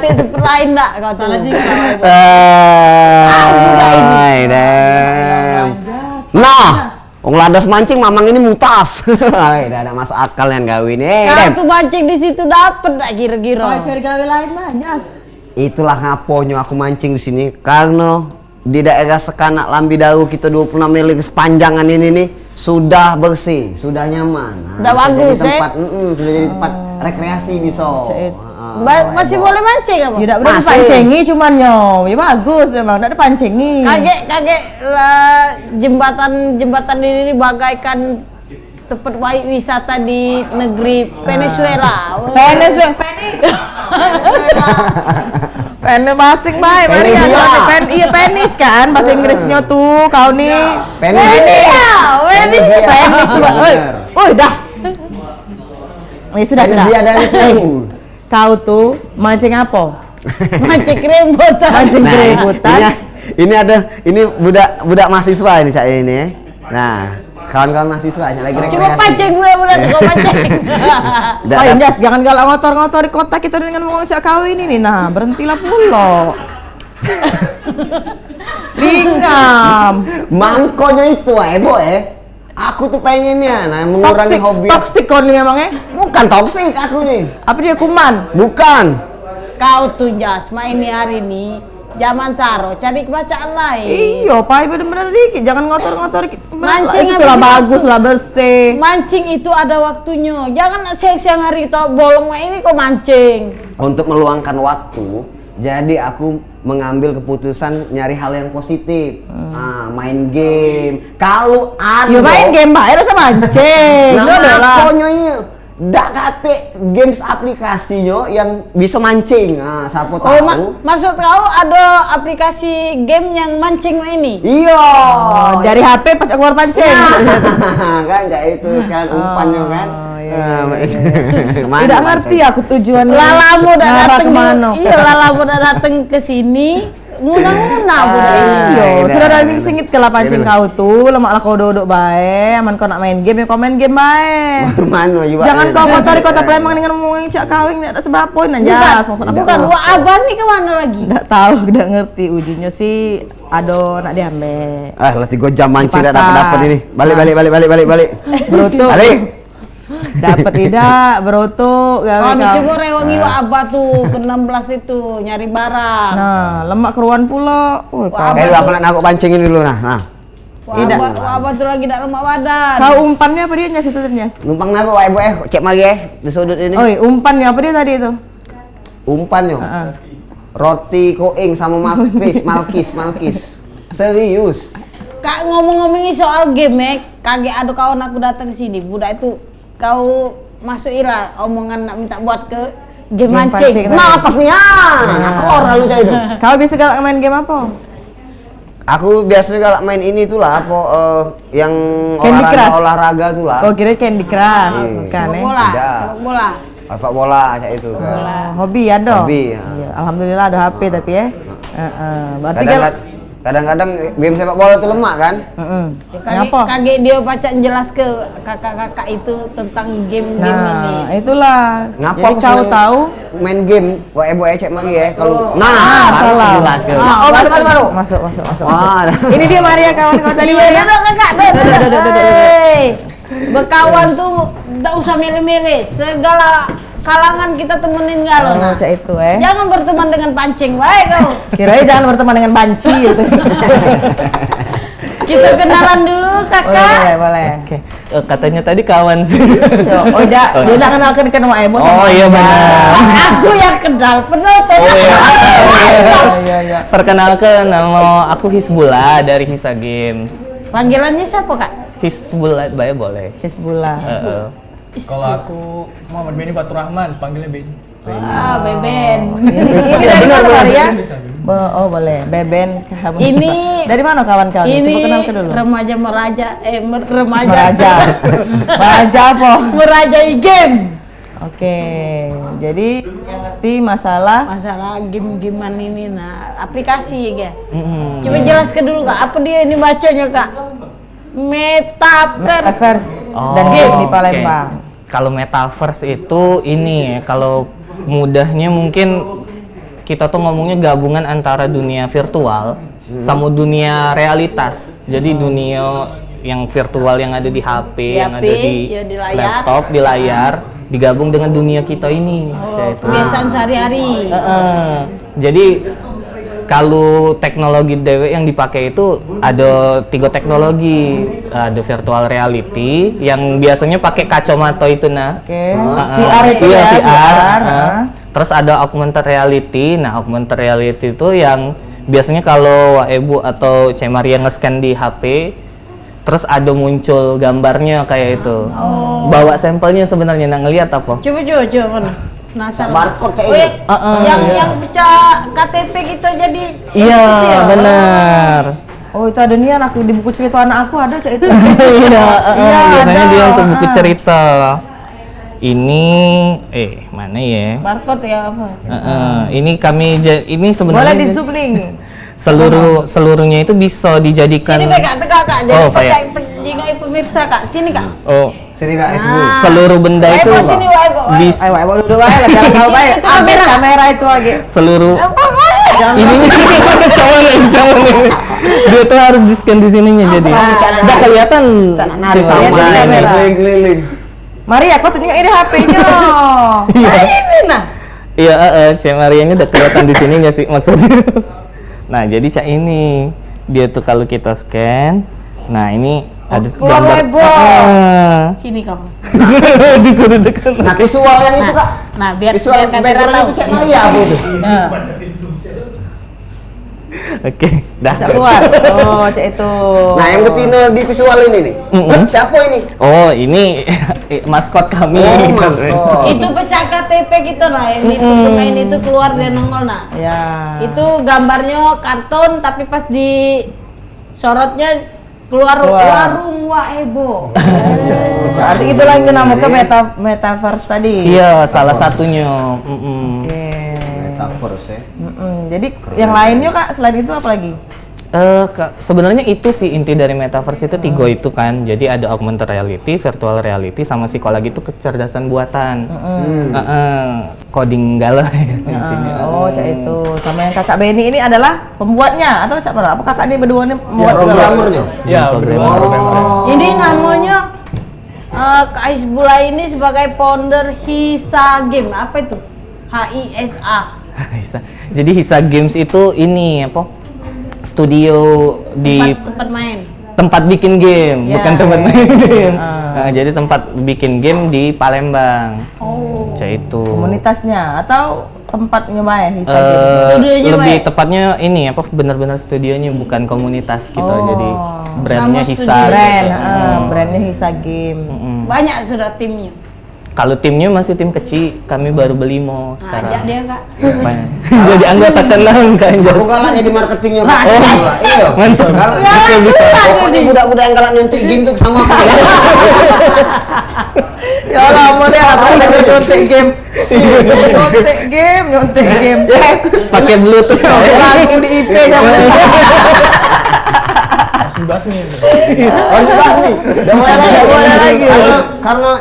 Nanti itu lain enggak kau tuh. Salah juga. Nah, wong landas mancing mamang ini mutas. Tidak ada masuk akal yang gawe ini. Kau tuh mancing di situ dapet enggak kira-kira? Cari gawe lain mah, Jas. Itulah ngaponyo aku mancing di sini karena di daerah Sekanak Lambi Daru kita 26 mil sepanjangan ini nih sudah bersih, sudah nyaman. Udah bagus, sudah jadi tempat rekreasi bisa. Masih boleh mancing apa? Tidak boleh dipancingi cuman yo. Ya bagus memang, tidak dipancingi. Kaget lah, jembatan ini bagaikan tempat wisata di negeri Venezuela. Penis masing baik, mari iya penis kan bahasa Inggrisnya tuh kau nih. Penis tuh. Oi, dah. Sudah. Kau tuh mancing apa? Mancing keributan. Ini budak mahasiswa ini saya ini. Nah, kawan-kawan mahasiswa lagi rekreasi. Cuma pancing budak-budak kau pancing. Oh iya, jangan galak ngotor-ngotor di kota kita dengan ngomong siak kawin ini. Nah, berhentilah pulo. Lingam. Mangkonya itu Bo Aku tuh pengennya mengurangi hobi. Toksik kau nih memangnya? Bukan toksik aku nih. Apa dia kuman? Bukan. Kau tuh Jas, main hari ini zaman Saro, cari bacaan lain. Iya, pai bener-bener dikit, jangan ngotor-ngotor. Mancing itulah bagus lah, bersih. Mancing itu ada waktunya. Jangan siang-siang hari itu bolong ini kok mancing. Untuk meluangkan waktu, jadi aku mengambil keputusan nyari hal yang positif. Main game. Kalau ada main game, Mbak, rasa mancing. Nah, konyonya dak kate games aplikasinya yang bisa mancing. Nah, siapa tahu. Maksud kau ada aplikasi game yang mancing ini? Iya. Dari HP pas keluar pancing. Kan kayak itu kan umpannya kan. Tidak ngerti aku tujuan. Lalamu udah datang Lalamu udah datang ke sini. Nguna-nguna budak ini. Sudah ada singit ke pancing kau tuh, lemak lah kau duduk bae, aman kau nak main game ya kau main game bae. Jangan kau kotori kota Palembang dengan ngomongin cak kawin tidak ada sebab poin aja. Bukan, abang nih kemana lagi? Tidak tahu, tidak ngerti ujungnya sih. Ado nak diambil. Lah 3 jam mancing dah dapat ini. Balik. Berutuh. Balik. Dapat tidak beroto coba rewangi abah tuh ke 16 itu nyari barang. Nah, lemak keruan pula. Apa nak aku pancingin dulu nah. Abah tuh lagi tak lemak badan. Kau umpannya apa dia nyas itu nyas? Numpang nago cek magi di sudut ini. Oi, umpannya apa dia tadi itu? Umpannya. Roti koing sama malkis. Serius. Kak ngomong-ngomongin soal game, kaget ada kawan aku datang ke sini, budak itu kau masukilah omongan nak minta buat ke game mancing. Nah, pasnya. Aku orang lu itu. Kau biasa galak main game apa? Aku biasanya galak main ini tuh lah apa yang olahraga tuh lah. Oh, kira Candy Crush. Bukan sepak bola. Sepak bola kayak itu kan. Hobi ya dong. Hobi. Iya, alhamdulillah ada HP tapi ya. Berarti kadang-kadang game sepak bola itu lemak kan? Kaget dia baca jelas ke kakak-kakak itu tentang game-game ini. Itulah. Ngapa jadi kau tahu main game? Cek magi ya kalau. Salah. Jelas ke. Masuk. Ini dia Maria kawan kau tadi. Iya, kakak. Berkawan tuh enggak usah milih-milih. Segala kalangan kita temenin galau. Itu Jangan berteman dengan pancing, baik kau. Kirain jangan berteman dengan banci gitu. Kita kenalan dulu, Kakak. Boleh. Oke. Katanya tadi kawan sih. Dia udah kenalkan ke nama Emo. Oh iya benar. Aku yang kenal, penonton. Iya. Perkenalkan, nama aku Hisbullah dari Hisa Games. Panggilannya siapa, Kak? Hisbullah, boleh. Hisbullah. Kalau aku Muhammad Beni Batur Rahman, panggilnya Beni. Beben. Ini dari mana Maria? Oh boleh, Beben. Ini dari mana kawan kau? Ini coba kenalkan dulu. Remaja Meraja apa? Merajai game. Oke, jadi yang ngerti masalah game-gamean ini, aplikasi ya. Coba jelaskan dulu Kak, apa dia ini bacanya Kak? Metaverse dan game di Palembang. Kalau metaverse itu ini ya, kalau mudahnya mungkin kita tuh ngomongnya gabungan antara dunia virtual sama dunia realitas. Jadi dunia yang virtual yang ada di HP, yang ada di ya, di layar. laptop, di layar, digabung dengan dunia kita ini. Kebiasaan sehari-hari. Jadi kalau teknologi dewe yang dipakai itu ada 3 teknologi. Ada virtual reality yang biasanya pakai kacamata itu VR itu iya, ya, VR. VR. Terus ada augmented reality. Nah, augmented reality itu yang biasanya kalau Ibu atau Cek Maria nge-scan di HP, terus ada muncul gambarnya kayak itu. Bawa sampelnya sebenarnya, nak ngelihat apa? Coba. Penasaran. Barcode kayak Oh, ini. yang pecah KTP gitu jadi Iya, gitu ya? benar. Oh itu ada nih aku di buku cerita anak aku ada Cak itu. Iya, biasanya ada. dia untuk buku cerita. Ini mana ya? Barcode ya apa? Ini kami ini Boleh sebenarnya di zoom link. seluruhnya itu bisa dijadikan. Sini Kak, Kak. Jadi Oh, pakai kayak- jingai pemirsa Kak. Sini Kak. Oh, Sini Kak, sini. seluruh benda itu Waibo sini Waibo. bis- Ayo duduk aja lah jangan tahu baik. Itu Ambil kamera. kamera itu lagi. seluruh ini cawan ini. Dia tuh harus di scan di sininya jadi. Udah kelihatan. Nari si sama Lihat di kamera. keliling-keliling. Mari aku tunjukin ini HP-nya. Ini nah. Iya, Cek Marianya udah kelihatan di sininya sih maksudnya. Nah, jadi Cak ini dia tuh kalau kita scan, nah ini ada keluar gambar. Weibo. Sini kamu. Disuruh dekat. Nah, visual yang itu Kak. Nah, biar Visual kamera background tahu. itu Cek Maria apa itu? Nah. Oke, dah. Bisa keluar. Oh, Cak itu. Nah, yang betina di visual ini nih. Siapa ini? Oh, ini maskot kami. Oh, maskot. Itu pecah KTP gitu nah. Yang itu pemain itu keluar dia nongol nah. Ya. Itu gambarnya karton tapi pas di sorotnya keluar Keluar. warung Waibo. Berarti itu lagi dinamakan metaverse tadi. Iya, salah satunya. Oke. Metaverse ya. Jadi yang lainnya Kak selain itu apa lagi? Sebenarnya itu sih inti dari metaverse itu 3 itu kan. Jadi ada augmented reality, virtual reality, sama psikologi itu kecerdasan buatan. Coding galau ya. intinya. Oh, Cak itu. Sama yang Kakak Benny ini adalah pembuatnya atau siapa? Apa Kakak ini berdua ini Ya, membuat programmernya. Ya, berdua programmer. Ini namanya Kak Hisbula ini sebagai founder Hisa Game. Apa itu? HISA. Jadi Hisa Games itu ini apa? Studio di Tempat main. tempat bikin game, Ya. bukan tempat main game. Nah, jadi tempat bikin game di Palembang. Oh. Kayak itu. komunitasnya atau tempatnya main Hisa Eh, Games? Studionya, lebih Wei. tepatnya ini apa benar-benar studionya bukan komunitas gitu. Oh. Jadi brandnya Nama Hisa. studio. Brand, gitu. brandnya Hisa Game. Banyak sudah timnya. Kalau timnya masih tim kecil, kami baru beli Nah, mau ajak sekarang. dia Kak. Banyak. Jadi anggota senang kan Aku galak jadi marketingnya Kak. Oh. Iya. Mantap. Galak. Oke, bisa. Pokoknya budak-budak yang galak nyuntik gintuk sama aku. Ya Allah, mau lihat apa lagi nyontek game. Nyontek game. Pakai Bluetooth. Lagu di IP zaman Basmi. Oh, sudah nih. Udah mulai lagi. Udah mulai lagi. Karena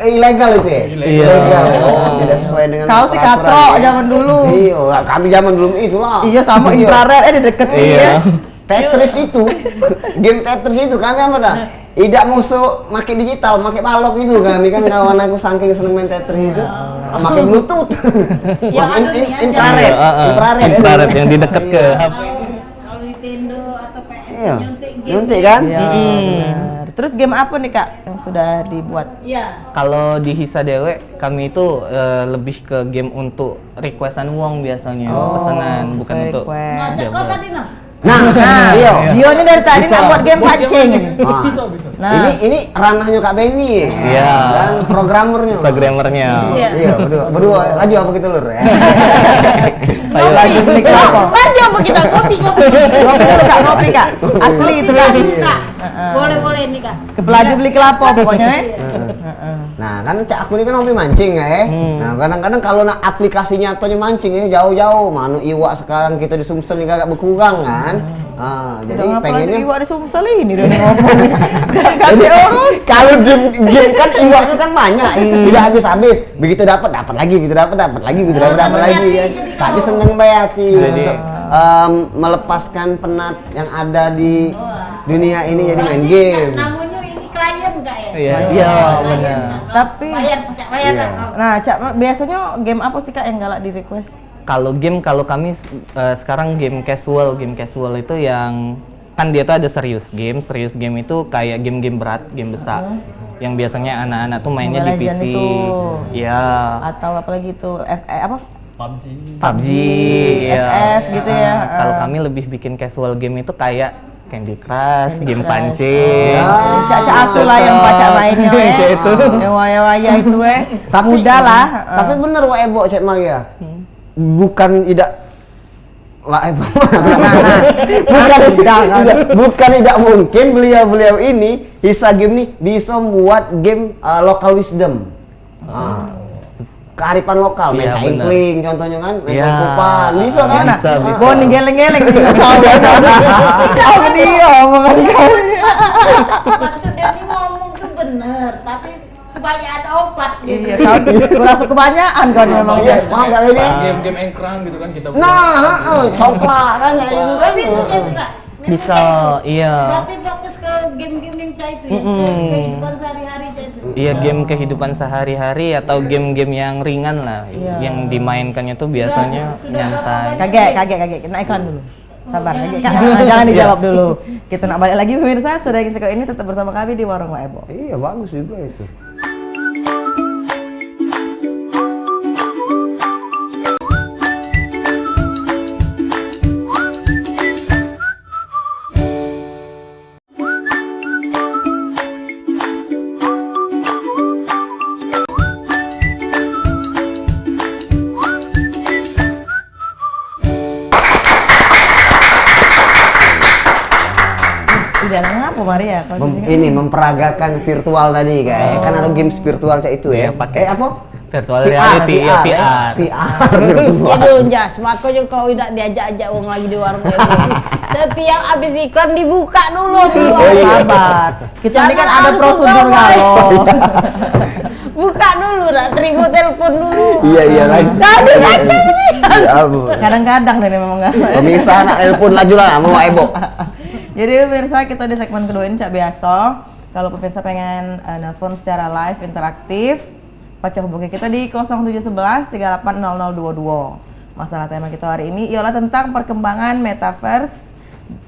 ilegal itu ya. Iya. Ilegal. Oh, tidak sesuai dengan Kau sih peraturan katrok ya. zaman dulu. Iya, kami zaman belum itulah. Iya sama Iya. infrared dideketin Iya. ya. Tetris itu, game Tetris itu kami apa dah? Tidak musuh pakai digital, pakai balok itu kami kan kawan aku saking seneng main Tetris itu, pakai Bluetooth, Yang Pakai anu nih, infrared, infrared, Infrared yang didekat ke Iya. HP. Kalau Nintendo atau PS Iya, nyuntik game. nyuntik kan? Iya, benar. Terus game apa nih Kak yang sudah dibuat? Iya. Kalau di Hisa Dewe, kami itu lebih ke game untuk requestan uang biasanya, pesanan, bukan sesuai untuk request. Ngajak kau tadi nah. Nah, iya. Dio ini dari tadi nak buat game pancing. Ah, Bisa. Nah, ini ranahnya Kak Benny, Iya. dan programmernya. programmernya. Iya. Iya, berdua, laju apa gitu lur ya? Ayo lagi beli kelapa. Maju apa kita kopi. Ngopi dulu Kak, ngopi Kak. Asli itu Kak. Kak. Boleh nih Kak. Kepelaju beli kelapa pokoknya ya. Nah kan Cak aku ini kan hobi mancing ya. Nah kadang-kadang kalau nak aplikasi nyatonya mancing ya jauh-jauh. Manu iwak sekarang kita di Sumsel ini agak berkurang kan. kan. Jadi Udah ngapa lagi pengennya Iwak di Sumsel ini udah ngomong. Ganti urus. kalau game kan iwaknya kan banyak, tidak habis-habis. Begitu dapat lagi, begitu dapat lagi, begitu dapat lagi kan. Tapi seneng Bayati untuk melepaskan penat yang ada di dunia ini jadi main game. Namanya ini klien enggak ya? Iya, benar. Tapi Bayar Iya. kan? nah, Cak, biasanya game apa sih Kak yang galak di request? Kalau kami sekarang game casual itu yang kan dia tuh ada serius game itu kayak game-game berat, game besar. Yang biasanya anak-anak tuh mainnya Mobile di Legend PC. itu. Iya. Atau apalagi itu apa? PUBG, ya. FF gitu ya. Kalau kami lebih bikin casual game itu kayak Candy Crush, game Crush. pancing. Cak aku lah yang baca mainnya Kayak itu. Yang waya-waya itu mudah lah. Tapi bener Wak Ebo Cek Maria. Bukan tidak bukan tidak mungkin beliau ini Hisa Game nih bisa buat game local wisdom. Kearifan lokal, main Iya, caimpling contohnya kan, main Iya. kupan, bisa kan? Bisa. Bon geleng-geleng juga tahu. Tahu dia omongan kau. Maksudnya ini ngomong tuh bener, tapi kebanyakan obat gitu. Iya, kau rasa kebanyakan kan memang. Iya, paham kali ini? Game-game engkrang gitu kan kita. Coklat kan ya itu kan. Tapi bisa juga. Bisa, iya. Berarti fokus ke game-game yang cah itu ya, ke kehidupan sehari-hari cah itu. Iya, game kehidupan sehari-hari atau game-game yang ringan lah. Iya. Yang dimainkannya tuh biasanya nyantai. Kaget. Kena iklan dulu. Sabar, jangan dijawab dulu. Kita nak balik lagi pemirsa, sudah kisah ini tetap bersama kami di Warung Wak Ebo. Iya, bagus juga itu. Tidak ngapa Maria kalau di sini. Ini memperagakan virtual tadi kayak kan ada games virtual kayak itu ya. Iya, pakai apa? virtual reality, ya, VR. VR. Ya dulu jas, makanya kau tidak diajak-ajak uang lagi di warung itu. Setiap habis iklan dibuka dulu di warung. Sabar. Kita ini kan Jangan ada langsung prosedur kau kalau. Buka dulu, nak terima telepon dulu. Iya lagi. Tadi baca ini. Ya ampun. Kadang-kadang nih memang enggak. Pemirsa anak telepon lagi lah sama Wak Ebo. Jadi pemirsa kita di segmen kedua ini Cak biasa. Kalau pemirsa pengen nelpon secara live interaktif, Paca hubungi kita di 0711 380022. Masalah tema kita hari ini ialah tentang perkembangan metaverse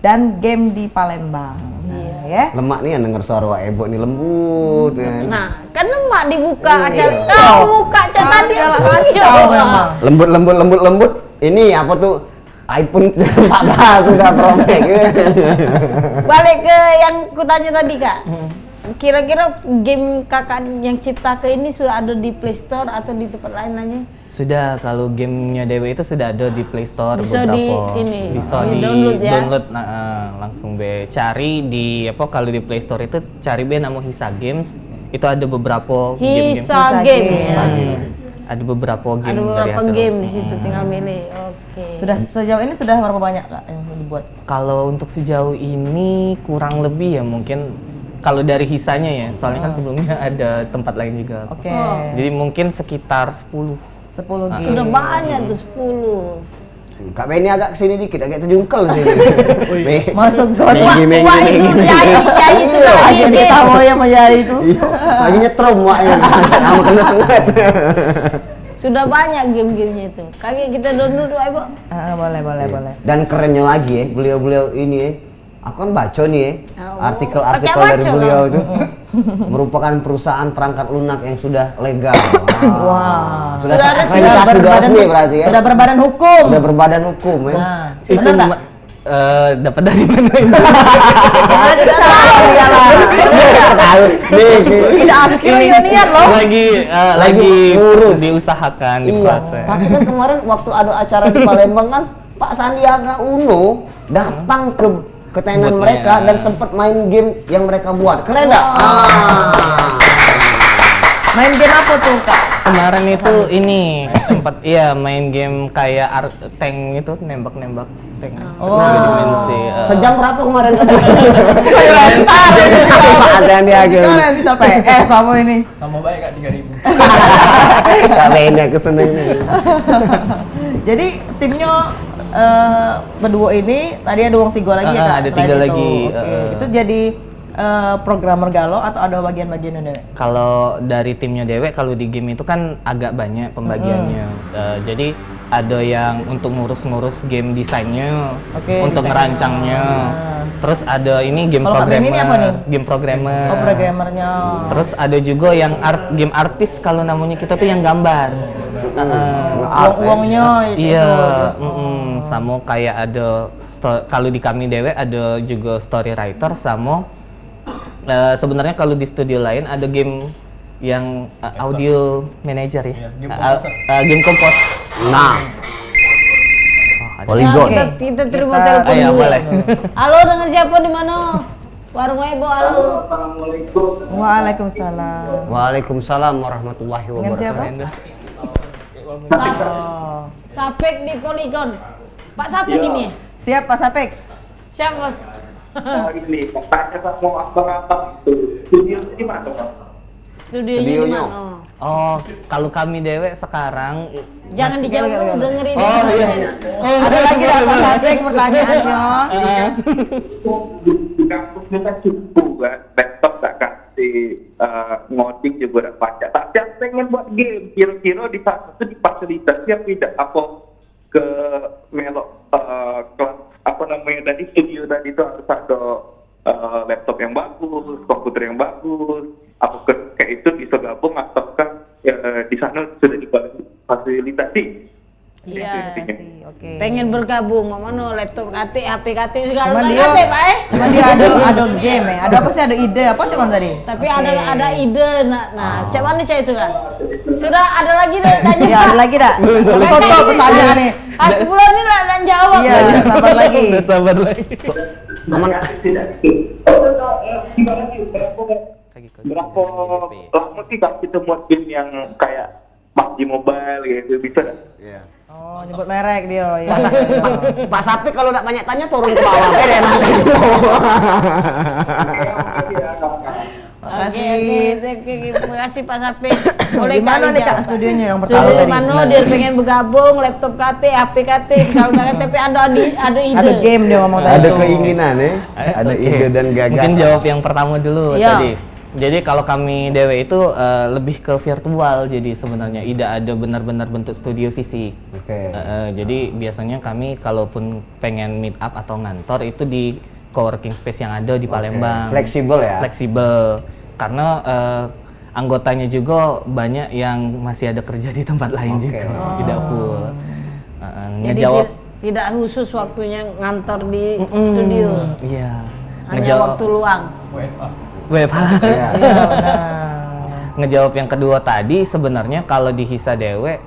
dan game di Palembang. Nah, ya. Lemak nih yang denger suara Wak Ebo nih lembut kan. Nah, kan emak dibuka Iya. acara. Kau buka aja tadi. Kacau memang. Lembut. Ini apa tuh? iPhone 14 sudah Pro Max. Balik ke yang kutanya tadi Kak. Kira-kira game kakak yang cipta ke ini sudah ada di Play Store atau di tempat lain lainnya? Sudah, kalau gamenya Dewe itu sudah ada di Play Store Bisa beberapa. bisa di download ya? Langsung be cari di apa kalau di Play Store itu cari be nama Hisa Games. Itu ada beberapa Hisa Game. Game. Hisa Ya. ada beberapa game Ada dari beberapa hasil. game di situ tinggal milih. Oke. Sudah sejauh ini sudah berapa banyak Kak yang dibuat? Kalau untuk sejauh ini kurang lebih ya mungkin kalau dari hisanya ya, soalnya kan sebelumnya ada tempat lain juga. Oke. Jadi mungkin sekitar 10. 10 game. Sudah banyak tuh 10. Kak Benny agak kesini dikit, agak terjungkel sini. Masuk got. Menggi. Wah itu Yai itu lagi Aja game. tahu ya Maya itu. Lagi nyetrum Waknya. Sama kena sengat. Sudah banyak game-gamenya itu. Kakek kita download dulu, Ibu. Boleh. Dan kerennya lagi ya, beliau-beliau ini ya. Aku kan baca nih ya, Oh, artikel-artikel baca dari beliau itu merupakan perusahaan perangkat lunak yang sudah legal. Wah. Sudah resmi. Sudah resmi berarti ya. Sudah berbadan hukum. Sudah berbadan hukum ya. Nah, Itu benar enggak? dapat dari mana itu? Tahu. Nih. Tidak akil unian loh. lagi ngurus. diusahakan, Iya. diproses. Tapi kan kemarin waktu ada acara di Palembang kan Pak Sandiaga Uno datang ke tenan Buatnya. mereka dan sempat main game yang mereka buat. Keren enggak? Main game apa tuh Kak? Kemarin itu ini sempat main game kayak tank itu nembak-nembak tank. Tiga dimensi. Sejam berapa kemarin? Rental. Ada yang diagem. Kan rental PS sama ini. Sama baik Kak 3.000. Kak Benny aku seneng. Jadi timnya berdua ini tadi ada uang 3 lagi ya Kak? Ada selain 3 itu? lagi. Oke. Itu jadi programmer galau atau ada bagian-bagian ini? Kalau dari timnya Dewe, kalau di game itu kan agak banyak pembagiannya. Jadi ada yang untuk ngurus-ngurus game desainnya, Oke, untuk desainnya. ngerancangnya. Terus ada ini game Kalau Kak Benny ini apa nih? game programmer. Oh, programmernya. Terus ada juga yang game artis, kalau namanya kita tuh yang gambar. Uang-uangnya itu. Iya, sama kayak ada kalau di kami Dewe ada juga story writer sama sebenarnya kalau di studio lain ada game yang audio manager ya. Iya, game komposer. Game kompos. Nah, Ya, Polygon. kita terima telepon Iya, dulu. boleh. Halo, dengan siapa di mana? Warung Ebo, halo. Waalaikumsalam. Waalaikumsalam warahmatullahi Dengan siapa? wabarakatuh. Sapek di Polygon. Pak Sapek ini. Siap Pak Sapek. Siap, Bos. Ini tanya sama abang-abang itu studio di mana Bang? Studionya di Studionya. mana? Oh, kalau kami Dewe sekarang Jangan dijawab dulu, dengerin. Oh iya. Ada lagi dah Pak Sapek pertanyaannya. Di kampus kita cukup kan, laptop tak kasih ngoding juga tak pajak. Tapi yang pengen buat game, kira-kira di sana itu difasilitasi apa tidak? Apa ke melok kelas apa namanya tadi studio tadi itu harus ada laptop yang bagus, komputer yang bagus, apa kayak itu bisa gabung ataukah di sana sudah difasilitasi? Iya Intinya. sih, oke. Pengen bergabung, mana laptop KT, HP KT segala Cuman macam dia- KT, Pak. Cuman dia ada game ya. Ada apa sih, ada ide apa sih Bang tadi? Tapi ada ide, nah, cak mana cak itu kan? Sudah ada lagi deh tanya. Ya ada lagi dah. Tutup pertanyaan nih. Sebulan ini lah dan jawab. Iya, sabar lagi. Udah sabar lagi. Aman. Tidak. Gimana sih berapa lama sih kalau kita buat game yang kayak PUBG Mobile gitu bisa nggak? Oh, nyebut merek dia. Ya. Pak Sapik kalau nak banyak tanya turun ke bawah. Beda nanti. Oke, terima kasih Pak Sapik. Boleh Di mana kali nih Kak jawab. studionya yang Studio pertama di tadi? mana dia pengen bergabung, laptop KT, HP KT, segala macam, tapi ada ide. Ada game dia ngomong tadi. Ada tuh. keinginan ya, ada Oke. ide dan gagasan. Mungkin jawab yang pertama dulu Iya. tadi. Jadi kalau kami Dewe itu lebih ke virtual, jadi sebenarnya tidak ada benar-benar bentuk studio fisik. Oke. Jadi biasanya kami kalaupun pengen meet up atau ngantor itu di coworking space yang ada di Palembang. Fleksibel ya. Fleksibel. Karena anggotanya juga banyak yang masih ada kerja di tempat lain Oke. juga, tidak full. Jadi Ngejawab, tidak khusus waktunya ngantor di studio, iya. hanya waktu luang. WFA. WFH. Iya. Ngejawab yang kedua tadi, sebenarnya kalau di Hisa Dewe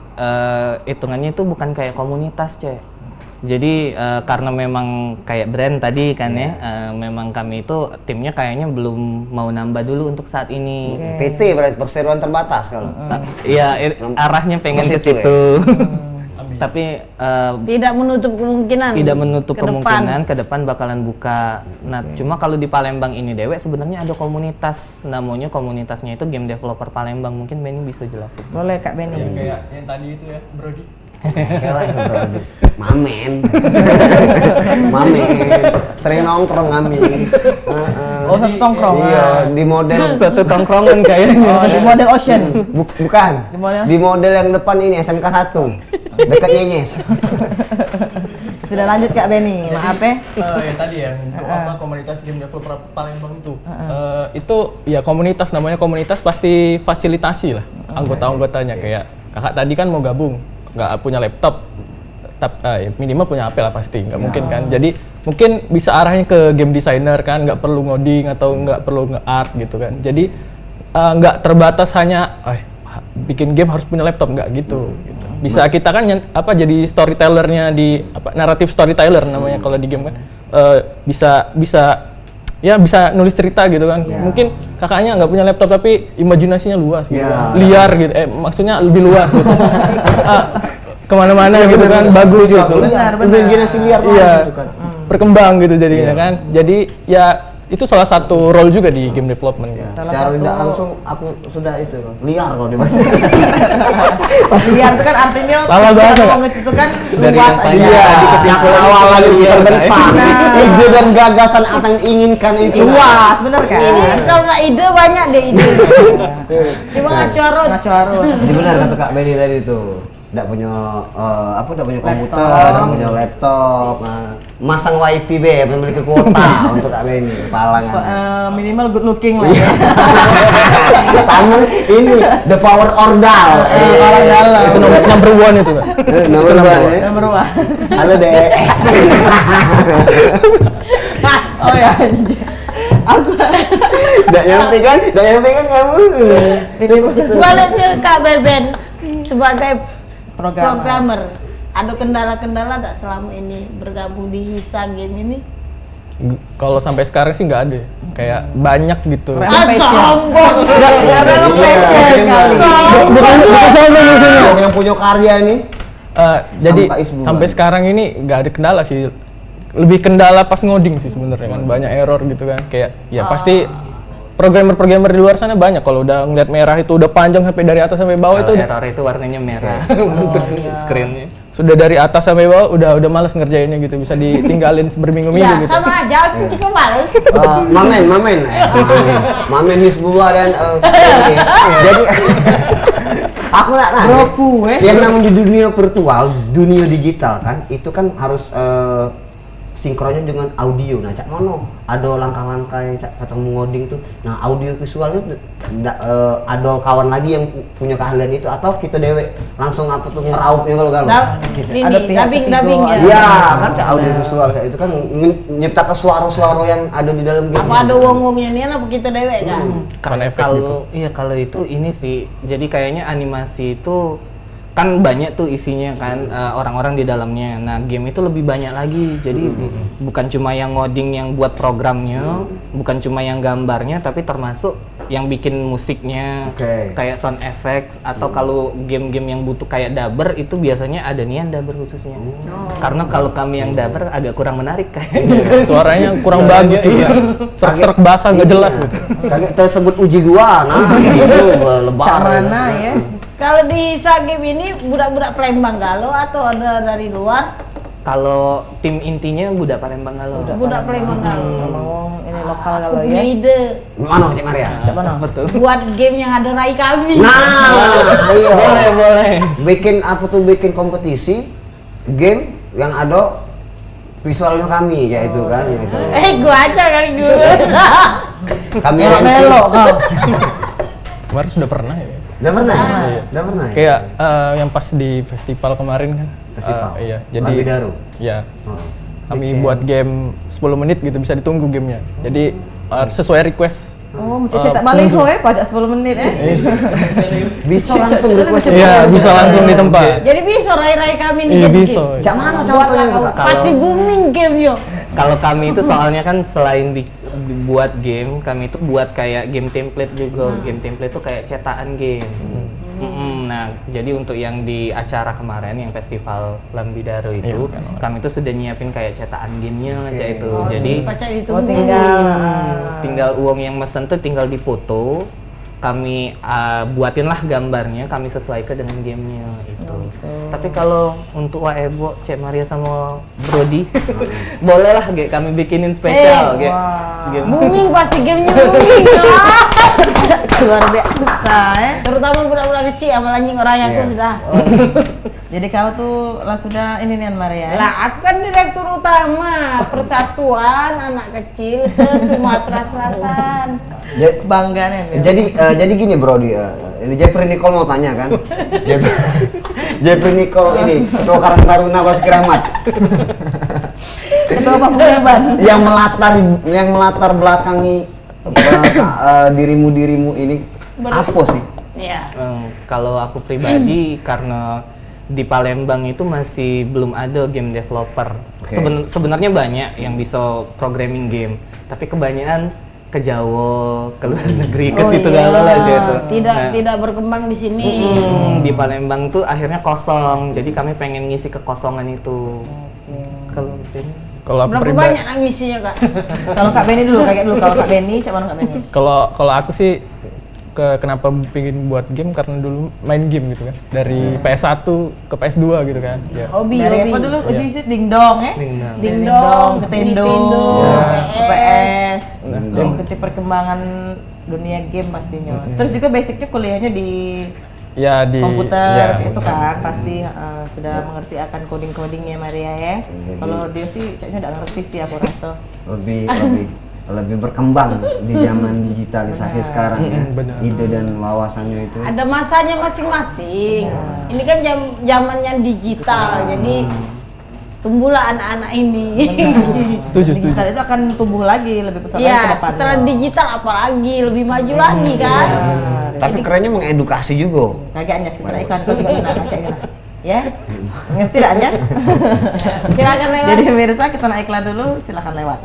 hitungannya itu bukan kayak komunitas, Cek. Jadi karena memang kayak brand tadi kan ya, memang kami itu timnya kayaknya belum mau nambah dulu untuk saat ini. PT berarti perseroan terbatas kalau. Iya, arahnya pengen Ke ke situ ya? situ. Tapi Tidak menutup kemungkinan. tidak menutup ke depan. kemungkinan ke depan bakalan buka. Nah, cuma kalau di Palembang ini Dewe sebenarnya ada komunitas, namanya komunitasnya itu Game Developer Palembang. Mungkin Benny bisa jelasin. Boleh Kak Benny. Yang kayak yang tadi itu ya, Brody. Mamen. Mamen. Sering nongkrong kami. Oh, satu tongkrongan. Iya, di model Satu tongkrongan kayaknya. Oh, di model Ocean. bukan. Di model? Di model yang depan ini SMK 1. Dekat Nyenyes. Sudah lanjut Kak Benny. Maaf ya. Yang tadi ya, untuk apa komunitas game developer Palembang itu. Itu ya komunitas, namanya komunitas pasti fasilitasi lah anggota-anggotanya. Kayak kakak tadi kan mau gabung, nggak punya laptop, minimal punya HP lah pasti, nggak mungkin kan. Jadi mungkin bisa arahnya ke game designer kan, nggak perlu ngoding atau nggak perlu nge-art gitu kan. Jadi nggak terbatas hanya bikin game harus punya laptop, nggak gitu. Bisa kita kan jadi storytellernya di naratif storyteller namanya kalau di game kan. Bisa ya bisa nulis cerita gitu kan. Mungkin kakaknya nggak punya laptop tapi imajinasinya luas gitu kan. Liar gitu, maksudnya lebih luas gitu. Kemana-mana gitu kan, bagus gitu. Imajinasi liar itu kan. Berkembang gitu jadinya kan. Jadi ya itu salah satu role juga di game development. Secara tidak langsung aku sudah itu liar kalau dibahas. Pas liar itu kan artinya Lala banget. ngomongin itu kan Dari luas yang aja. Iya, di kesimpulan awal lagi terbentang. Ide dan gagasan apa yang inginkan itu Luas, bener kan? Ini kalau nggak ide banyak deh ide. Cuma ngaco arus. Ngaco arus. Jadi benar kata Kak Benny tadi itu. Tidak punya tidak punya komputer, tidak punya laptop. Masang wifi memiliki kuota untuk Kak Benny, palangan. Minimal good looking lah ya. Sama ini the power ordal. Orang dalam. Itu number one itu kan. Nomor dua. Nomor 1. Halo Dek. Oh ya. Aku Tidak nyampe kan kamu. Balik ke Kak Beben sebagai programmer. programmer. Ada kendala-kendala tak selama ini bergabung di Hisa game ini? Kalau sampai sekarang sih nggak ada. Kayak banyak gitu. Sombong. Karena lo passion kali. Bukan sombong maksudnya. Yang punya karya nih. Jadi Sampai sebulan. sampai sekarang ini nggak ada kendala sih. Lebih kendala pas ngoding sih sebenarnya kan. Banyak error gitu kan. Kayak ya pasti programmer di luar sana banyak. Kalau udah ngeliat merah itu udah panjang sampai dari atas sampai bawah itu Kalau error itu warnanya merah untuk screennya. sudah dari atas sampai bawah udah malas ngerjainnya gitu, bisa ditinggalin berminggu-minggu Ya, gitu. sama aja, aku juga males. Mamen Hisbullah dan jadi aku nak nanya. Broku, Yang namanya di dunia virtual, dunia digital kan, itu kan harus sinkronnya dengan audio. Nah, cak mono ada langkah-langkah yang cak ketemu ngoding tuh. Nah, audio visualnya ada kawan lagi yang punya keahlian itu atau kita dewek langsung apa tuh ngeraupnya kalau Ini Ada pihak dubbing ya. Iya, kan cak audio visual kayak itu kan nyiptakan suara-suara yang ada di dalam game. Apa ada wong-wongnya nih apa kita dewek kan? Sound effect Kalau gitu. iya kalau itu ini sih, jadi kayaknya animasi itu kan banyak tuh isinya kan, orang-orang di dalamnya. Nah, game itu lebih banyak lagi. Jadi bukan cuma yang ngoding yang buat programnya, bukan cuma yang gambarnya, tapi termasuk yang bikin musiknya, kayak sound effects, atau kalau game-game yang butuh kayak dubber itu biasanya ada nih yang dubber khususnya. Karena kalau kami yang dubber agak kurang menarik kayaknya. Suaranya kurang bagus sih. Serak-serak basah nggak jelas gitu. Kayak tersebut uji gua, nah itu lebaran. Carana ya. Kalau di Hisa game ini budak-budak Palembang Galuh atau ada dari luar? Kalau tim intinya budak Palembang Galuh. Budak Palembang Galuh. Ngomong ini lokal Aku kalau punya ya. ide Mana Cik Maria? Coba no. Betul. buat game yang ada Rai kami. Nah, ayo. Boleh. Bikin apa tuh, bikin kompetisi game yang ada visualnya kami yaitu kan gitu. Gua aja kali gue. Kami Melo kau. Kemarin sudah pernah ya. Udah pernah? Udah pernah ya? Kayak yang pas di festival kemarin kan. Festival? Iya, jadi Lambidaru? ya. Oh. Kami buat game 10 menit gitu, bisa ditunggu gamenya. Jadi sesuai request. Oh, cetak balik hoe pajak 10 menit Bisa langsung request. Iya, bisa langsung di tempat. Jadi bisa Rai kami nih Iya, jadi bisa. game. Cak mana Buat contohnya itu, Kak? pasti booming game yo. Kalau kami itu soalnya kan selain buat game, kami itu buat kayak game template juga. Game template itu kayak cetakan game. Nah, jadi untuk yang di acara kemarin yang festival Lambidaru itu, kami itu sudah nyiapin kayak cetakan gamenya aja itu. Jadi Pacak itu. Oh, tinggal uang yang mesen tuh tinggal dipoto, kami buatin lah gambarnya, kami sesuaikan dengan gamenya itu. Tapi kalau untuk Waebo, Cek Maria sama Brody, boleh lah kami bikinin spesial game. Booming pasti gamenya booming lah. luar biasa ya. Terutama budak-budak kecil sama anjing orang yang tuh sudah. Jadi kau tuh lah sudah ini nih Maria. Lah aku kan direktur utama Persatuan Anak Kecil se-Sumatera Selatan. Bangga nih. Jadi gini bro, ini Jeffrey Nicole mau tanya kan. Jeffrey Nicole ini ketua Karang Taruna Basuki Rahmat. Ketua Paguyuban. yang melatar belakangi dirimu ini apa sih? Iya. Kalau aku pribadi karena di Palembang itu masih belum ada game developer. Sebenarnya banyak yang bisa programming game, tapi kebanyakan ke Jawa, ke luar negeri, ke situ galau aja itu. Tidak berkembang di sini. Di Palembang tuh akhirnya kosong, jadi kami pengen ngisi kekosongan itu. Kalau aku Berapa banyak ngisinya Kak? Kalau Kak Benny dulu, kayak dulu. Kalau Kak Benny, cak mana Kak Benny? kalau aku sih kenapa pengen buat game karena dulu main game gitu kan. Dari PS1 ke PS2 gitu kan. Ya. Hobi. Dari apa dulu? Uji sih dingdong ya? Dingdong, Nintendo, PS. Mengikuti perkembangan dunia game pastinya. Terus juga basicnya kuliahnya di komputer itu kan pasti sudah mengerti akan coding-codingnya Maria ya. Kalau dia sih caknya nggak ngerti sih aku rasa. Lebih berkembang di zaman digitalisasi sekarang ya. Ide dan wawasannya itu. Ada masanya masing-masing. Ini kan zamannya digital, jadi tumbuhlah anak-anak ini. Setuju. Digital itu akan tumbuh lagi lebih besar lagi ke Iya, depannya. setelah digital apalagi lebih maju lagi kan. Tapi kerennya mengedukasi juga. Kagak Anyas, kita iklan kau tinggal nak baca iklan. Ya, ngerti tak Anyas? Silakan lewat. Jadi pemirsa kita nak iklan dulu, silakan lewat.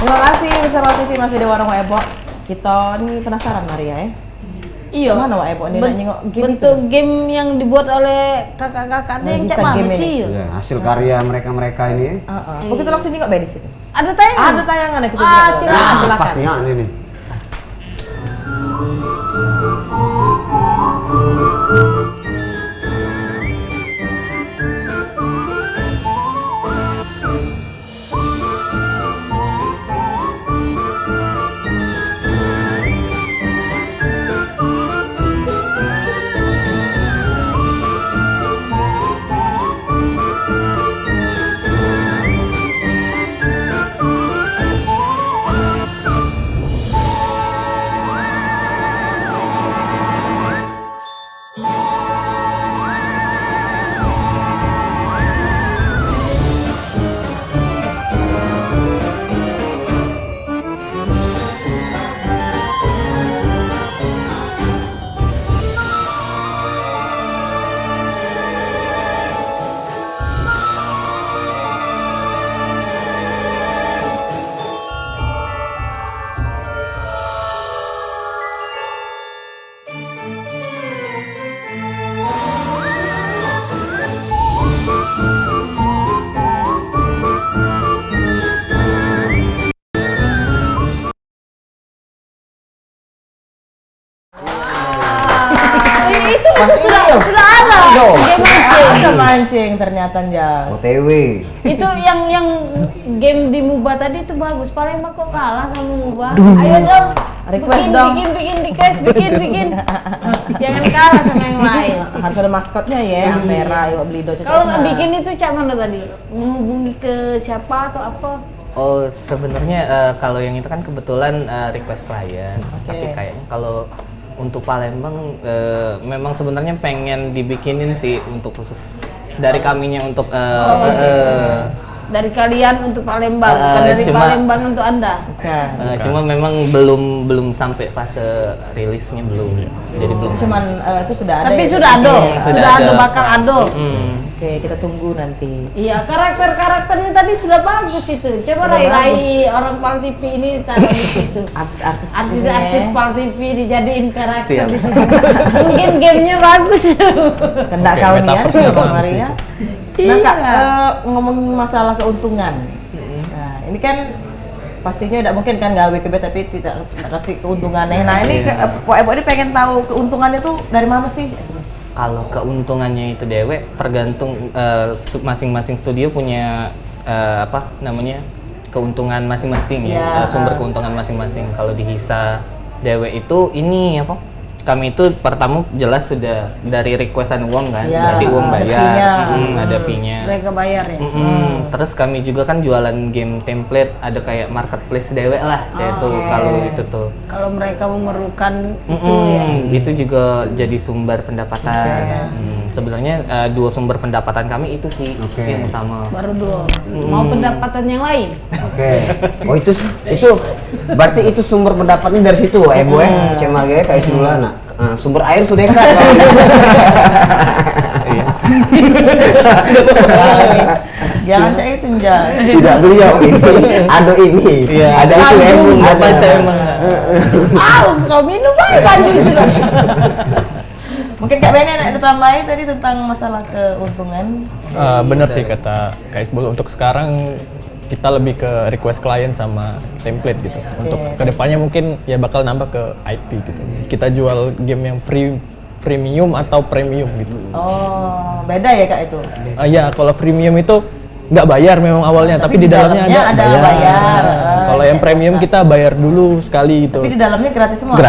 Terima kasih bersama TV masih di Warung Ebo. Kita ini penasaran Maria ya. Iya. Mana Wak Ebo ini nak nyengok game bentuk itu? game yang dibuat oleh kakak-kakaknya yang cak Bisa game mana ini. sih? Ya, hasil karya mereka ini. Oh, kita langsung nyengok di situ. Ada tayangan? Ada tayangan ya kita Ah, nyengok. silakan. Silakan. Pasnya ini. Itu sudah ada game mancing. Ada mancing ternyata Jas. OTW. Itu yang game di MUBA tadi itu bagus. Palembang kok kalah sama MUBA? Ayo dong. Request dong. Bikin request, bikin. Jangan kalah sama yang lain. Harus ada maskotnya ya, yang merah, Iwak Belido cocok. Kalau nggak bikin itu cak mana tadi? Menghubungi ke siapa atau apa? Oh, sebenarnya kalau yang itu kan kebetulan request klien. Tapi kayaknya kalau untuk Palembang memang sebenarnya pengen dibikinin sih untuk khusus dari kaminya untuk Dari kalian untuk Palembang, bukan dari Palembang untuk Anda. cuma memang belum sampai fase rilisnya belum. Jadi belum. Cuman itu sudah ada. Tapi ya? sudah ada, Sudah sudah ada, ada. bakal ada. Oke, kita tunggu nanti. Iya, karakternya tadi sudah bagus itu. Coba rai-rai orang Pal TV ini taruh di situ. Artis Pal TV dijadiin karakter Siap. di situ. Mungkin gamenya bagus. Kena Oke, kawan ya, metaverse nya Bang bagus Maria. Iya. Nah Kak, ngomongin masalah keuntungan. Nah, ini kan pastinya tidak mungkin kan nggak WKB tapi tidak ngerti keuntungannya. Nah, ini Pak Ebo ini pengen tahu keuntungannya tuh dari mana sih? Kalau keuntungannya itu dewek tergantung masing-masing studio punya apa namanya keuntungan masing-masing ya, sumber keuntungan masing-masing. Kalau di Hisa dewek itu ini apa? Kami itu pertama jelas sudah dari requestan uang kan, berarti uang bayar, ada ada fee-nya. Mereka bayar ya. Terus kami juga kan jualan game template, ada kayak marketplace dewek lah, saya tuh kalau itu tuh. Kalau mereka memerlukan itu ya. Itu juga jadi sumber pendapatan. Sebenarnya dua sumber pendapatan kami itu sih yang utama. Baru dulu. Mau pendapatan yang lain? Oke. Oh itu berarti itu sumber pendapatnya dari situ Bu Cemage kayak Sula. Nah, sumber air sudah kan kalau ini. Iya. Jangan cek itu Njak. Tidak beliau ini, ini. Iya. Ada itu Apa ada. saya emang? Harus kau minum aja lanjut itu lah. Mungkin Kak Benny ada tambahin tadi tentang masalah keuntungan. Bener sih kata Kak Isbul, untuk sekarang kita lebih ke request klien sama template gitu. Untuk kedepannya mungkin ya bakal nambah ke IP gitu. Kita jual game yang premium atau premium gitu. Oh, beda ya Kak itu? Ya kalau premium itu nggak bayar memang awalnya, tapi di dalamnya ada bayar. Kalau yang premium kita bayar dulu sekali gitu. Tapi di dalamnya gratis semua?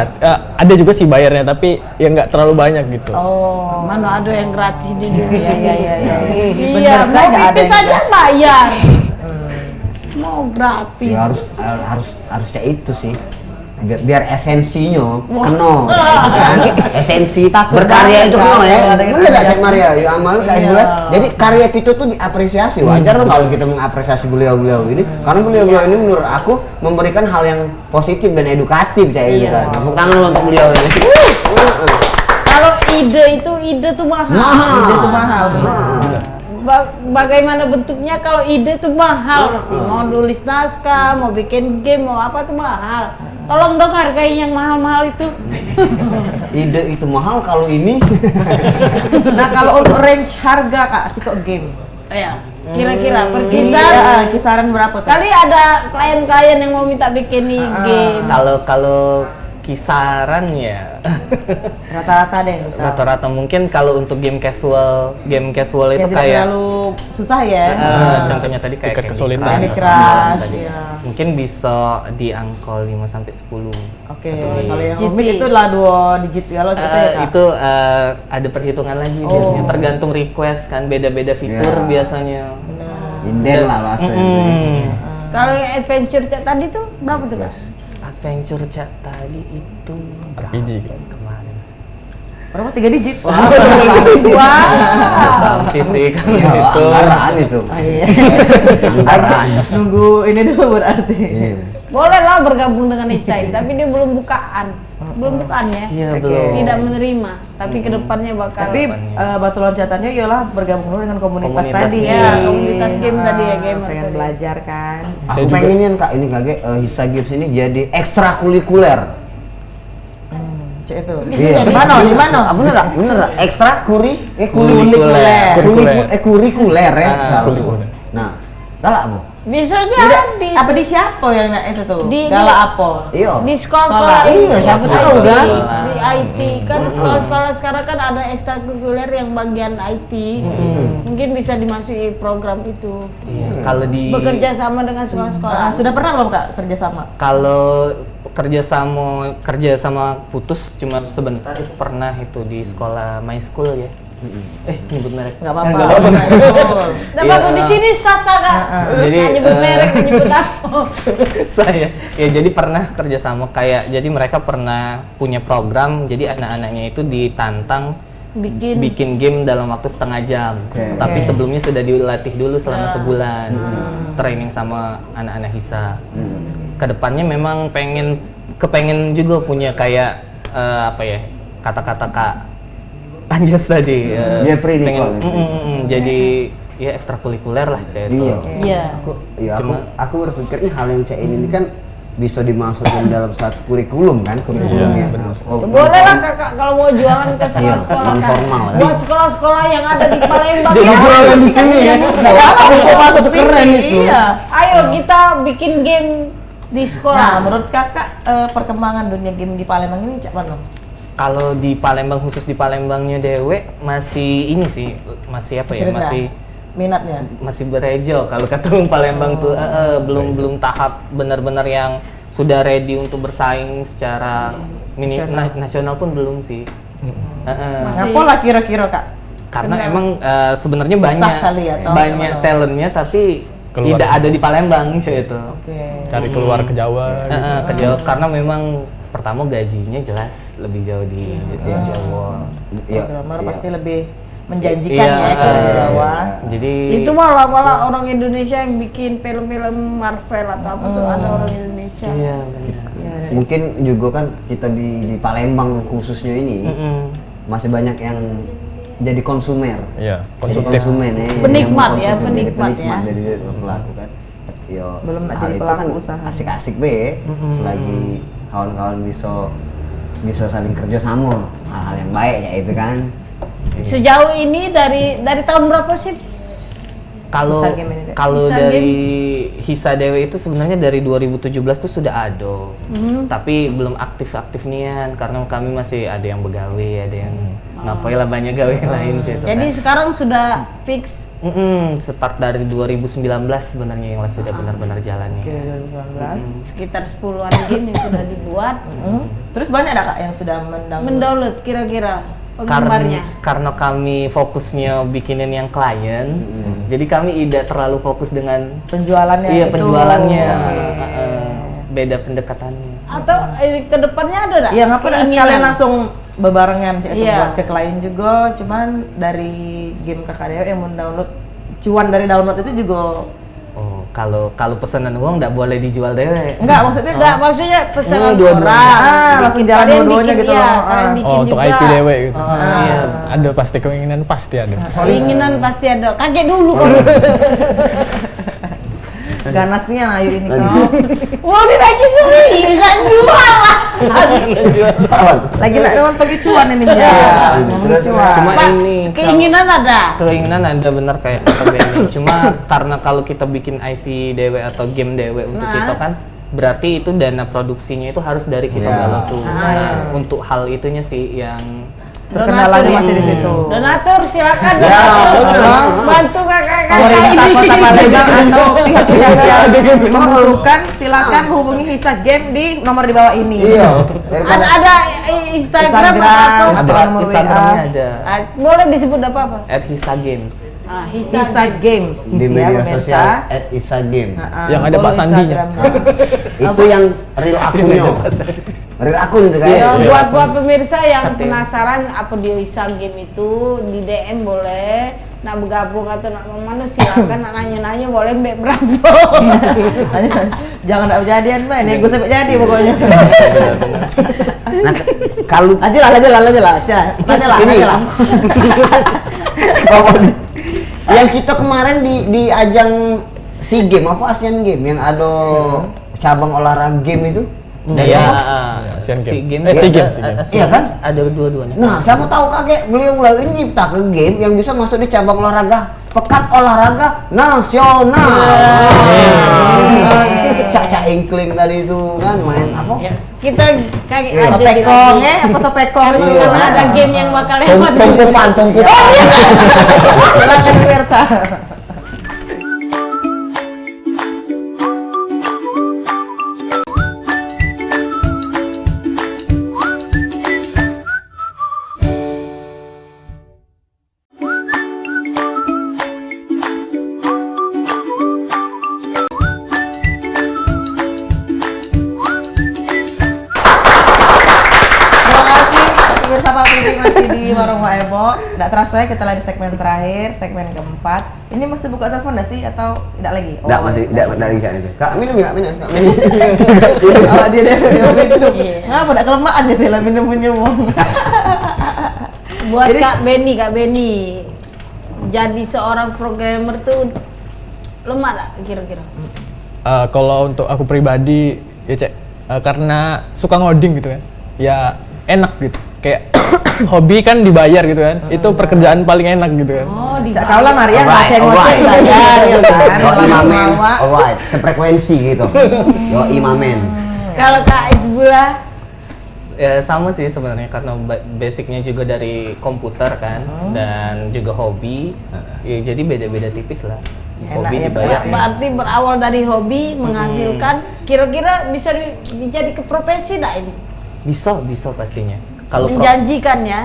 Ada juga sih bayarnya, tapi ya nggak terlalu banyak gitu. Oh. Mana ada yang gratis di dunia? Iya. Iya, mau pipis aja bayar. Mau gratis. Ya harus kayak itu sih. Biar esensinya kena kan, esensi berkarya itu kena ya. Bener gak Cek Maria? Ya amal kayak bulan. Jadi karya kita tuh diapresiasi. Wajar dong kalau kita mengapresiasi beliau-beliau ini, karena beliau-beliau ini menurut aku memberikan hal yang positif dan edukatif kayak gitu kan. Tepuk tangan untuk beliau ini. Kalau ide tuh mahal. Ide itu mahal. Bagaimana bentuknya kalau ide tuh mahal pasti. Mau nulis naskah, mau bikin game, mau apa tuh mahal. Tolong dong hargain yang mahal-mahal itu. Ide itu mahal kalau ini. Nah kalau untuk range harga Kak, kok game? Ya, kira-kira berkisar. Iya, kisaran berapa tuh? Kali ada klien-klien yang mau minta bikin game. Kalau kisaran ya Rata-rata deh misal. rata-rata mungkin kalau untuk game casual itu Yang tidak kayak terlalu susah ya. contohnya tadi kayak Tingkat Candy kesulitan. Candy Crush, Crush, tadi. iya. Mungkin bisa di angka 5 sampai 10. Oke, kalau yang GT. rumit itu lah 2 digit kalau kita ya Kak. Itu ada perhitungan lagi biasanya, tergantung request kan, beda-beda fitur biasanya. Inden lah bahasa itu. Kalau yang adventure chat tadi tuh berapa tuh, Kak? Adventure chat tadi itu RPG gitu. kemarin. Berapa 3 digit? Sampai sih kan Ya, itu. anggaran itu. Iya. Anggaran. Nunggu ini dulu berarti. Iya. Boleh lah bergabung dengan Isain, tapi dia belum bukaan. Belum bukaan ya? Iya, Oke. belum. Tidak menerima, tapi kedepannya bakal. Tapi batu loncatannya ialah bergabung dulu dengan komunitas Komunitas, tadi. ya, komunitas game tadi ya, gamer Pengen tadi. belajar kan. Aku pengenin Kak ini Kage Hisa Games ini jadi ekstrakurikuler. Cek itu. Bisa jadi. Di mana? Bener kurikuler ya. Kurikuler. Nah, galak Bu. Bisa jadi. Apa di siapa yang nak itu tuh? Di- Galak apa? Iya. Di sekolah-sekolah Sekolah. Iya, siapa tahu IT, kan? di IT kan sekolah-sekolah sekarang kan ada ekstrakurikuler yang bagian IT. Mungkin bisa dimasuki program itu. Iya, kalau di Bekerja sama dengan sekolah-sekolah. Sudah pernah belum Kak kerjasama? kalau kerja sama putus cuma sebentar, itu pernah itu di sekolah My School ya. Nyebut merek. Nggak apa-apa. Nggak apa-apa. Tapi aku di sini sasa Kak. Jadi, Nggak nyebut merek, nggak nyebut apa. Saya ya jadi pernah kerjasama kayak, jadi mereka pernah punya program, jadi anak-anaknya itu ditantang bikin game dalam waktu setengah jam. Tapi sebelumnya sudah dilatih dulu selama sebulan, training sama anak-anak Hisa. Kedepannya memang kepengen juga punya kayak apa ya, kata-kata Kak Anjas tadi. Dia pre-nicol. Jadi ya ekstrakurikuler lah saya itu. Iya. Aku berpikirnya hal yang kayak ini kan bisa dimasukkan dalam satu kurikulum kan, kurikulumnya. Boleh lah Kakak kalau mau jualan ke sekolah-sekolah non Kak. formal ya. Buat sekolah-sekolah yang ada di Palembang. Jadi ya. jualan di sini ya. Masuk keren itu. Iya. Ayo kita bikin game di Nah, sekolah. menurut Kakak perkembangan dunia game di Palembang ini cak mana? Kalau di Palembang, khusus di Palembangnya Dewe masih ini sih, masih apa ya, rendah minatnya. masih berejo kalau kata orang Palembang tuh belum tahap benar-benar yang sudah ready untuk bersaing secara nasional pun belum sih. Masih- Ngapa lah kira-kira Kak? Karena Kenapa? emang sebenarnya Susah banyak kali ya, atau banyak gimana? talentnya tapi Keluar. tidak ada di Palembang sih itu. Oke. Cari keluar ke Jawa gitu. Ke Jawa karena memang pertama gajinya jelas lebih jauh di Jawa. Iya. Programmer Iya. pasti lebih menjanjikan Iya, ya kalau di Jawa. Jadi Itu malah orang Indonesia yang bikin film-film Marvel atau apa tuh ada orang Indonesia. iya benar. Mungkin juga kan kita di Palembang khususnya ini masih banyak yang jadi konsumer. Iya, Jadi konsumtif. konsumen ya. Penikmat Jadi ya, yang penikmat ya. dari pelaku kan. Yo, Belum nak hal jadi itu pelaku kan usaha. asik-asik be, selagi kawan-kawan bisa saling kerja sama hal-hal yang baik ya itu kan. Sejauh ini dari tahun berapa sih? Kalau Hisa Game ini, Dek. kalau Hisa dari Hisa Dewe itu sebenarnya dari 2017 tuh sudah ada. Tapi belum aktif-aktif nian karena kami masih ada yang begawe, ada yang ngapain lah banyak gawe lain sih. itu Jadi kan. sekarang sudah fix. Start dari 2019 sebenarnya yang sudah benar-benar jalannya. Oke, 2019. Sekitar 10-an game yang sudah dibuat. Terus banyak ada Kak yang sudah Mendownload kira-kira penggemarnya. Karena kami fokusnya bikinin yang klien, jadi kami tidak terlalu fokus dengan penjualannya iya itu. penjualannya, Oke. beda pendekatannya. Atau ke depannya ada nggak? Iya, ngapa nggak keinginan? sekalian langsung bebarengan Cek, itu Iya. buat ke klien juga, cuman dari game kakak Dewa yang mendownload cuan dari download itu juga Oh, kalau pesanan uang nggak boleh dijual dewe. enggak maksudnya Enggak, maksudnya pesanan dua-duanya. orang. Langsung jalan Kalian dua-duanya bikin, gitu iya, loh. kalian bikin Oh, untuk juga. IP dewe gitu. Iya. Ada pasti keinginan pasti ada. Keinginan pasti ada. Kaget dulu kok. ganasnya ayo ini kau Wah, ini lagi seriusan jual. lagi nak nonton cuan ini ya ngomongin cuan. Cuma Pak, ini keinginan ada. keinginan ada benar kayak kata Benny. Cuma karena kalau kita bikin IV dewe atau game dewe untuk Nah. kita kan berarti itu dana produksinya itu harus dari kita Ya. dulu tuh. Nah, untuk hal itunya sih yang Terkendalanya Donatur. masih di situ. Donatur silakan. Ya, donatur. benar. Bantu kakak-kakak Pemerintah ini. Kota Palembang atau pihak-pihak yang membutuhkan silakan hubungi Hisa Game di nomor di bawah ini. Iya. Ada Instagram atau Instagram. apa? Atau nomor Instagramnya WA. ada Ah, boleh disebut apa-apa? @hisa games. Hisa. Hisa Games Di ya, media pemirsa. sosial @isagame. Yang ada Pak Follow Sandinya. Instagramnya. Itu yang real akunnya. Real akun itu kan. Ya, buat pemirsa yang penasaran apa dia Hisa Game itu di DM boleh. Nak bergabung atau nak mana silakan. Nak nanya-nanya boleh mbak berapa. Jangan ada kejadian mbak, ini gue sampai jadi pokoknya. Nah, kalau Aja lah, Tanya lah, Ini. aja lah. yang kita kemarin di ajang SEA Games apa Asian Games yang ada cabang olahraga game itu dari Iya, apa? Asian SEA Games. Games. SEA ada- Games, SEA Games. Iya kan? Ada dua-duanya. Nah, siapa tahu kakek beliau ini nyipta ke game yang bisa masuk di cabang olahraga pekan olahraga nasional. Cak Inkling tadi itu kan main apa? Ya, kita kayak Iya. aja Topekong ya, apa topekong itu? Iya. Karena ada game yang bakal lewat. Tungkupan. Silakan pemirsa. Terima kasih pemirsa Pak Putri masih di Warung Pak Ebo. Tidak terasa ya kita lagi di segmen terakhir, segmen keempat. Ini masih buka telepon nggak sih atau tidak lagi? Enggak masih enggak lagi saat itu. Kak minum enggak minum? Kak minum. Kalau dia minum. Iya. Ngapa tidak kelemahan ya sih lah minum. Buat Jadi- Kak Benny, jadi seorang programmer tuh lemah tak kira-kira? Kalau untuk aku pribadi ya cek karena suka ngoding gitu kan ya enak gitu kayak hobi kan dibayar gitu kan itu pekerjaan paling enak gitu kan. Oh, di Kau lah Maria Alright, ngoceh-ngoceh bayar ya kan. Yo imamen. Bawa. Alright, sefrekuensi gitu. Yo imamen. Kalau Kak Isbula, Ya sama sih sebenarnya karena basicnya juga dari komputer kan dan juga hobi. Ya, jadi beda-beda tipis lah. Enak Hobi ya, dibayar. berarti berawal dari hobi menghasilkan, kira-kira bisa dijadi ke profesi enggak ini? Bisa pastinya. Kalau menjanjikan ya.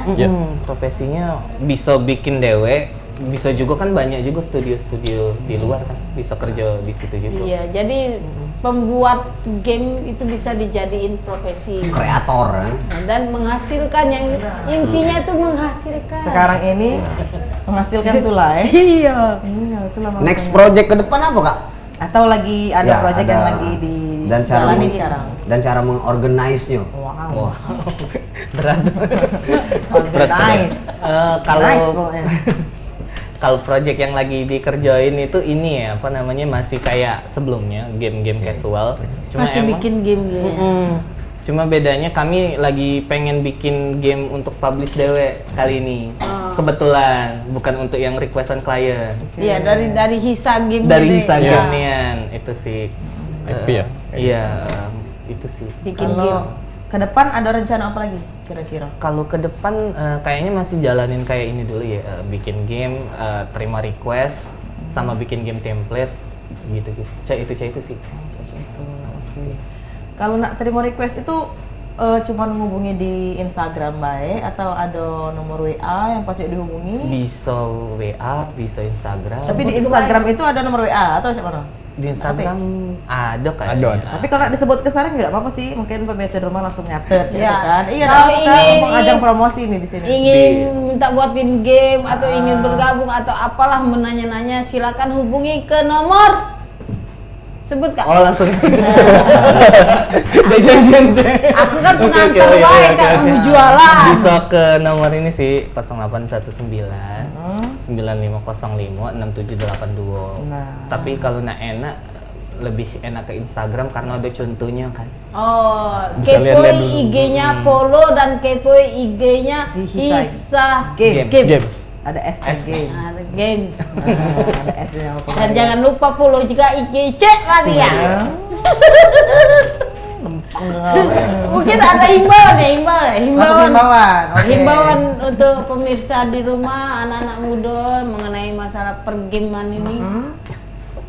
profesinya bisa bikin dewe, bisa juga kan banyak juga studio-studio di luar kan bisa kerja di situ juga. Iya, jadi pembuat game itu bisa dijadiin profesi Kreator kan. dan menghasilkan, yang intinya itu menghasilkan. Sekarang ini menghasilkan tulah ya. Iya. Iya, itulah Next makanya. project ke depan apa Kak? Atau lagi ada Ya, project ada. yang lagi di Dan cara jalani meng- sekarang. dan cara mengorganize-nya. Wow. Berat. Nice. Kalau Nice pokoknya. kalau project yang lagi dikerjain itu ini ya apa namanya masih kayak sebelumnya game-game casual. Masih bikin game gitu. Cuma bedanya kami lagi pengen bikin game untuk publish dewe kali ini. Kebetulan bukan untuk yang requestan klien. Iya, dari hisa game Dari ini. Hisa Ya. Game-nian itu sih. IP ya? Iya, itu sih. Bikin game. Kalau ke depan ada rencana apa lagi kira-kira? Kalau ke depan kayaknya masih jalanin kayak ini dulu ya, bikin game, terima request, sama bikin game template, gitu. Cek itu sih. Kalau nak terima request itu cuma menghubungi di Instagram baik atau ada nomor WA yang pacak dihubungi? Bisa WA, bisa Instagram. Tapi di Instagram itu ada nomor WA atau siapa? Di Instagram ada kayaknya. Ada. Tapi kalau nak disebut ke sana nggak apa-apa sih, mungkin pemirsa di rumah langsung nyatet gitu Ya. kan. Iya, Kalau nah, kita ingin- mau ajang promosi nih di sini. Ingin minta buatin game atau ingin bergabung atau apalah menanya-nanya, silakan hubungi ke nomor sebut Kak. Oh langsung. Udah janjian. Aku kan Oke, pengantar oke, baik oke, Kak, oke. mau jualan. Bisa ke nomor ini sih 0819 9505 6782. Nah. Tapi kalau nak enak lebih enak ke Instagram karena ada contohnya kan. Oh, Bisa kepoin lihat-lihat dulu. IG-nya Polo dan kepoin IG-nya Di Hisa. Hisa Games. Games. Ada S Games. Ada games. Ada S yang apa? Dan jangan lupa Polo juga IG Cek Maria. Mungkin ada himbauan ya, Himbauan. Oke. himbauan untuk pemirsa di rumah, anak-anak muda mengenai masalah pergaman ini.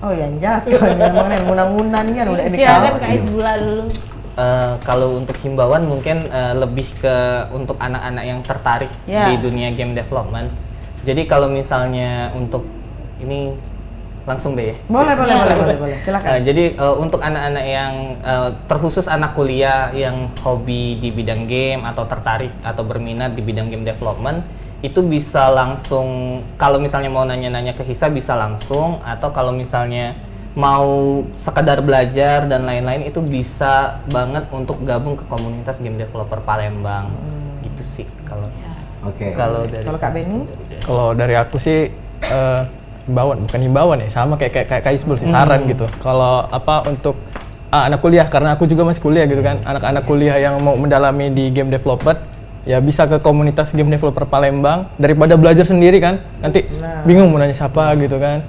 Oh ya, jas kan memang undang-undang kan udah Silakan dikawal. Kak Isbula dulu. Kalau untuk himbauan mungkin lebih ke untuk anak-anak yang tertarik Ya. di dunia game development. Jadi kalau misalnya untuk ini langsung deh ya. Boleh. Ya. Silakan. Jadi untuk anak-anak yang terkhusus anak kuliah yang hobi di bidang game atau tertarik atau berminat di bidang game development itu bisa langsung, kalau misalnya mau nanya-nanya ke Hisa bisa langsung, atau kalau misalnya mau sekedar belajar dan lain-lain itu bisa banget untuk gabung ke komunitas game developer Palembang. Gitu sih kalau Oke. kalau dari Kalau Kak Benny? Kalau dari aku sih himbauan, bukan himbauan ya, sama kayak Isbul sih, saran gitu. Kalau apa untuk anak kuliah, karena aku juga masih kuliah gitu kan, anak-anak kuliah yang mau mendalami di game developer, ya bisa ke komunitas game developer Palembang daripada belajar sendiri kan, nanti bingung mau nanya siapa gitu kan.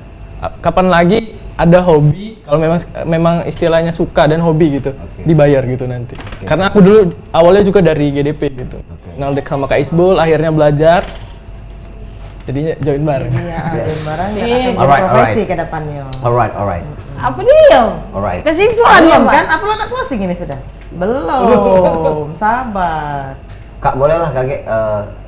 Kapan lagi ada hobi, kalau memang istilahnya suka dan hobi gitu, dibayar gitu nanti. Karena aku dulu awalnya juga dari GDP gitu, kenal dek sama Kak Isbul, akhirnya belajar. Jadinya join bareng. Iya, ada barang Sip. yang akan Alright, berprofesi alright. ke depannya. Alright. Apa dia? Alright. Kesimpulannya Belum Pak. kan? Apa lo nak closing ini sudah? Belum, sabar. Kak, bolehlah kakek,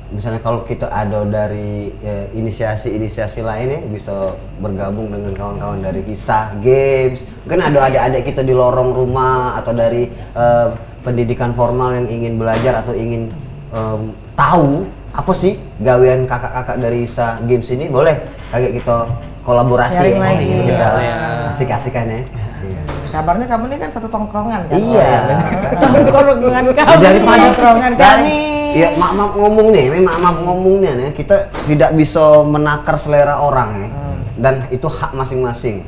misalnya kalau kita ada dari inisiasi-inisiasi lain ya, bisa bergabung dengan kawan-kawan dari Hisa Games. Mungkin ada adik-adik kita di lorong rumah atau dari pendidikan formal yang ingin belajar atau ingin tahu apa sih gawean kakak-kakak dari Hisa Games ini, boleh kakek kita kolaborasi Sharing ya, lagi. kita Iya. asik-asikan ya. Iya. Kabarnya kamu ini kan satu tongkrongan kan? Iya. Tongkrongan kami. Daripada Tongkrongan kami. Ya, maaf ngomongnya, maaf ngomongnya nih, kita tidak bisa menakar selera orang ya. Dan itu hak masing-masing.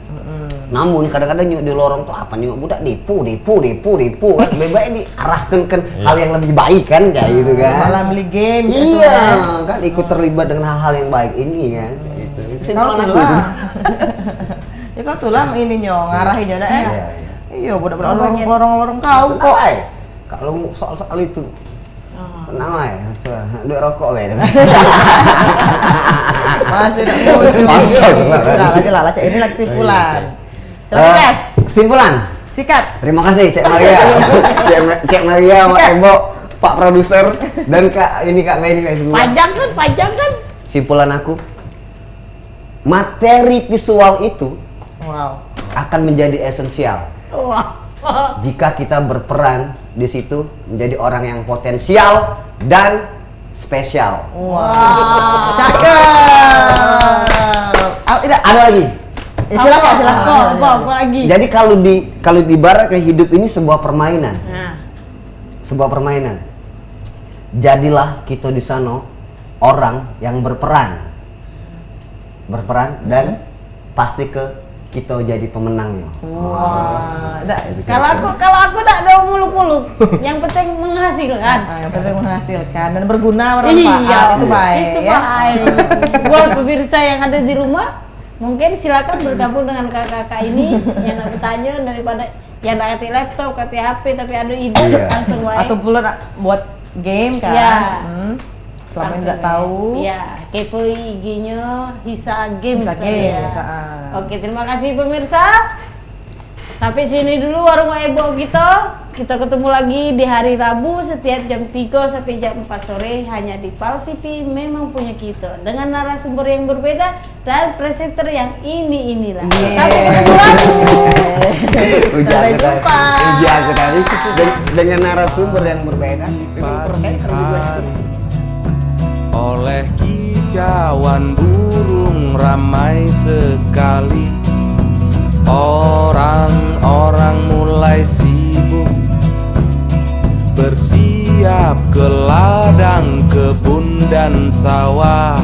Namun kadang-kadang nyok di lorong tuh apa nyok budak depo kan lebih baik diarahkan kan hal yang lebih baik kan kayak gitu kan. Malah beli game gitu Iya, kan. kan ikut terlibat dengan hal-hal yang baik ini kan kayak gitu. Kau Kesimpulan aku tulah. itu. Ya kau tulah ini nyo ngarahin aja Iya. Iya, budak-budak lorong-lorong kau Tenang, kok. Ay. Kalau soal-soal itu tenang lah ya, duit rokok be. Masih tidak mau. Astagfirullah. Sudah lah, Cek. Ini lagi kesimpulan. Silakan, Eh, Kes. kesimpulan. Sikat. Terima kasih Cek Maria. Cek Maria sama Sikat. Ebo Pak produser dan Kak Meni kayak semua. Panjang kan? Simpulan aku, materi visual itu Wow. akan menjadi esensial Wah. jika kita berperan di situ menjadi orang yang potensial dan spesial. Cakep. Ada lagi. Silakan. Apa lagi? Jadi kalau diibaratkan hidup ini sebuah permainan. Nah, Sebuah permainan. Jadilah kita di sana orang yang berperan dan pasti kita jadi pemenangnya. kalau aku tak ada muluk-muluk. Yang penting menghasilkan. Yang penting menghasilkan dan berguna, bermanfaat. Iya, Itu baik. Itu ya. baik. Buat pemirsa yang ada di rumah, mungkin silakan bergabung dengan kakak-kakak ini yang nak bertanya daripada yang nak kati laptop, kati HP tapi ada ide langsung baik. Atau pula buat game kan. Iya. Selama ini nggak tahu. Iya, kepo IG-nya Hisa Games. Hisa tadi Games, ya. Oke, terima kasih pemirsa. Sampai sini dulu warung Ebo kita. Kita ketemu lagi di hari Rabu setiap jam 3 sampai jam 4 sore hanya di PAL TV Memang Punya Kita dengan narasumber yang berbeda dan presenter yang inilah. Sampai ketemu lagi. Sampai jumpa. Ujian tadi dengan narasumber yang berbeda. Oleh kicauan burung ramai sekali, orang-orang mulai sibuk bersiap ke ladang, kebun dan sawah.